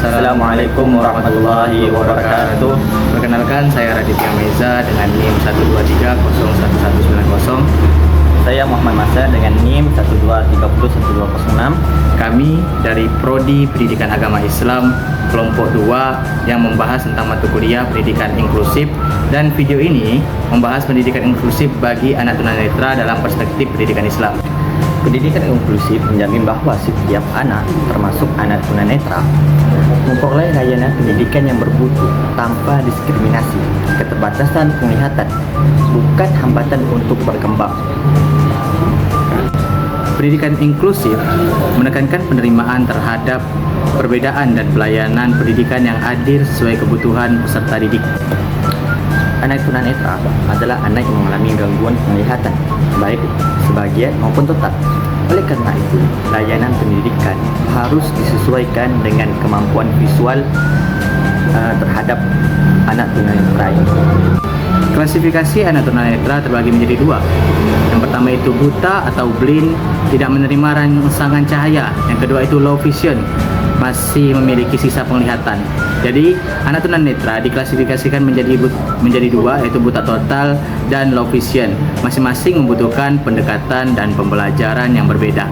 Assalamualaikum warahmatullahi wabarakatuh. Perkenalkan, saya Raditya Meza dengan NIM 123011190. Saya Muhammad Masa dengan NIM 123012006. Kami dari Prodi Pendidikan Agama Islam kelompok 2 yang membahas tentang mata kuliah pendidikan inklusif, dan video ini membahas pendidikan inklusif bagi anak tunanetra dalam perspektif pendidikan Islam. Pendidikan inklusif menjamin bahwa setiap anak, termasuk anak tunanetra, memperoleh layanan pendidikan yang bermutu tanpa diskriminasi. Keterbatasan penglihatan bukan hambatan untuk berkembang. Pendidikan inklusif menekankan penerimaan terhadap perbedaan dan pelayanan pendidikan yang adil sesuai kebutuhan peserta didik. Anak tunanetra adalah anak yang mengalami gangguan penglihatan, baik sebagian maupun total. Oleh karena itu, layanan pendidikan harus disesuaikan dengan kemampuan visual terhadap anak tunanetra ini. Klasifikasi anak tunanetra terbagi menjadi dua. Yang pertama itu buta atau blind, tidak menerima rangsangan cahaya. Yang kedua itu low vision, masih memiliki sisa penglihatan. Jadi anak tunanetra diklasifikasikan menjadi dua, yaitu buta total dan low vision. Masing-masing membutuhkan pendekatan dan pembelajaran yang berbeda.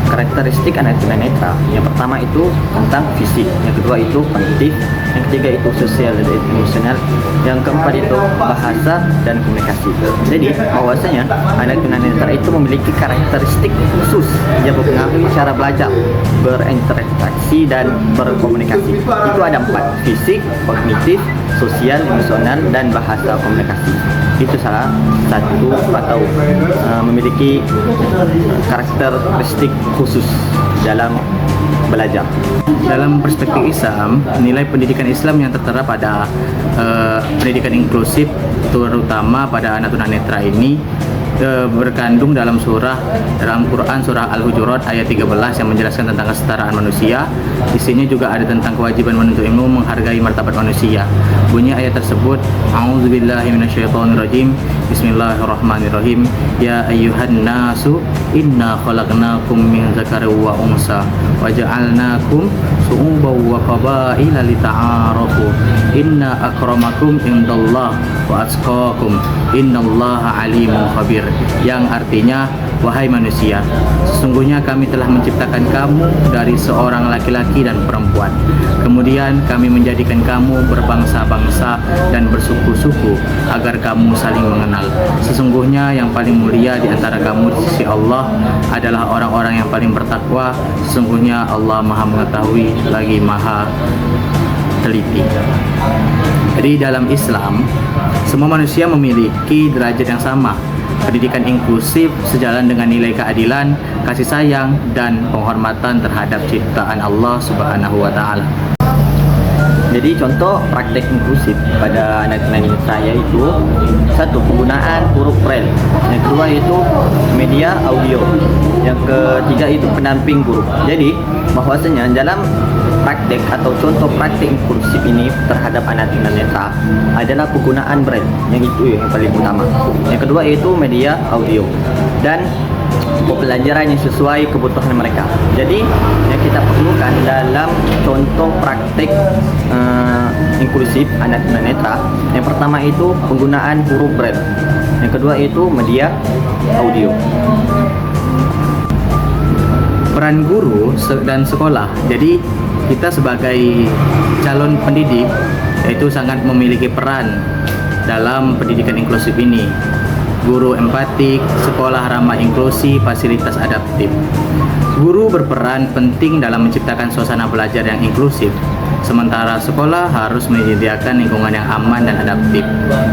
Karakteristik anak tunanetra, yang pertama itu tentang fisik, yang kedua itu kognitif, yang ketiga itu sosial dan emosional, yang keempat itu bahasa dan komunikasi. Jadi bahwasanya anak tunanetra itu memiliki karakteristik khusus yang mempengaruhi cara belajar, berinteraksi dan berkomunikasi. Itu ada 4: fisik, kognitif, sosial, emosional, dan bahasa komunikasi. Itu salah satu atau memiliki karakteristik khusus dalam belajar. Dalam perspektif Islam, nilai pendidikan Islam yang tertera pada pendidikan inklusif, terutama pada anak tunanetra ini, berkandung dalam Quran surah Al-Hujurat ayat 13 yang menjelaskan tentang kesetaraan manusia. Di sini juga ada tentang kewajiban menuntut ilmu, menghargai martabat manusia. Bunyi ayat tersebut, A'udzubillahi minasyaitonirrajim, Bismillahirrahmanirrahim. Ya ayyuhan nasu inna khalaqnakum min dzakarin wa unsa wa ja'alnakum syu'uban wa qabaila lita'arafu. Inna akramakum indallah wa atqakum innallaha alimun khabir. Yang artinya, wahai manusia, sesungguhnya kami telah menciptakan kamu dari seorang laki-laki dan perempuan. Kemudian kami menjadikan kamu berbangsa-bangsa dan bersuku-suku agar kamu saling mengenal. Sesungguhnya yang paling mulia di antara kamu di sisi Allah adalah orang-orang yang paling bertakwa. Sesungguhnya Allah Maha mengetahui lagi Maha teliti. Jadi dalam Islam, semua manusia memiliki derajat yang sama. Pendidikan inklusif sejalan dengan nilai keadilan, kasih sayang, dan penghormatan terhadap ciptaan Allah Subhanahu wa Ta'ala. Jadi contoh praktek inklusif pada anak tunanetra yaitu: satu, penggunaan huruf braille; yang kedua itu media audio; yang ketiga itu pendamping guru. Jadi bahwasanya dalam praktek atau contoh praktek inklusif ini terhadap anak tunanetra adalah penggunaan braille, yang itu yang paling utama. Yang kedua itu media audio dan pembelajaran yang sesuai kebutuhan mereka. Jadi yang kita perlukan dalam contoh praktek inklusif anak tunanetra, yang pertama itu penggunaan huruf braille, yang kedua itu media audio. Peran guru dan sekolah. Jadi kita sebagai calon pendidik yaitu sangat memiliki peran dalam pendidikan inklusif ini. Guru empatik, sekolah ramah inklusi, fasilitas adaptif. Guru berperan penting dalam menciptakan suasana belajar yang inklusif, sementara sekolah harus menyediakan lingkungan yang aman dan adaptif.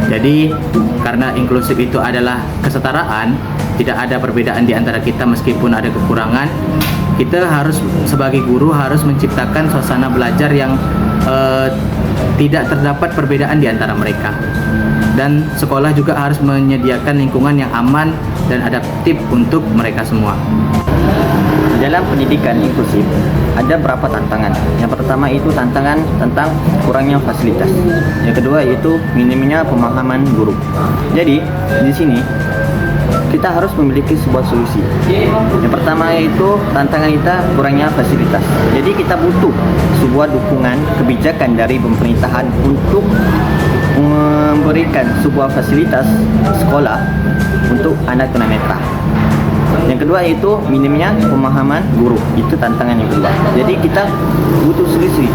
Jadi karena inklusif itu adalah kesetaraan, tidak ada perbedaan di antara kita meskipun ada kekurangan, kita harus sebagai guru harus menciptakan suasana belajar yang tidak terdapat perbedaan di antara mereka. Dan sekolah juga harus menyediakan lingkungan yang aman dan adaptif untuk mereka semua. Dalam pendidikan inklusif ada beberapa tantangan. Yang pertama itu tantangan tentang kurangnya fasilitas. Yang kedua itu minimnya pemahaman guru. Jadi di sini kita harus memiliki sebuah solusi. Yang pertama yaitu tantangan kita kurangnya fasilitas. Jadi kita butuh sebuah dukungan kebijakan dari pemerintahan untuk memberikan sebuah fasilitas sekolah untuk anak tunanetra. Yang kedua yaitu minimnya pemahaman guru, itu tantangan yang kedua. Jadi kita butuh solusi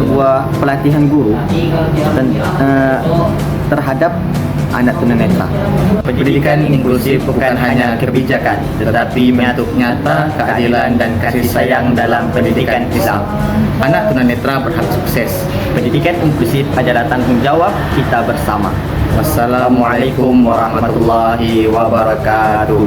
sebuah pelatihan guru terhadap anak tunanetra. Pendidikan inklusif bukan hanya kebijakan, tetapi bentuk nyata keadilan dan kasih sayang dalam pendidikan Islam. Anak tunanetra berhak sukses. Pendidikan inklusif adalah tanggung jawab kita bersama. Wassalamualaikum warahmatullahi wabarakatuh.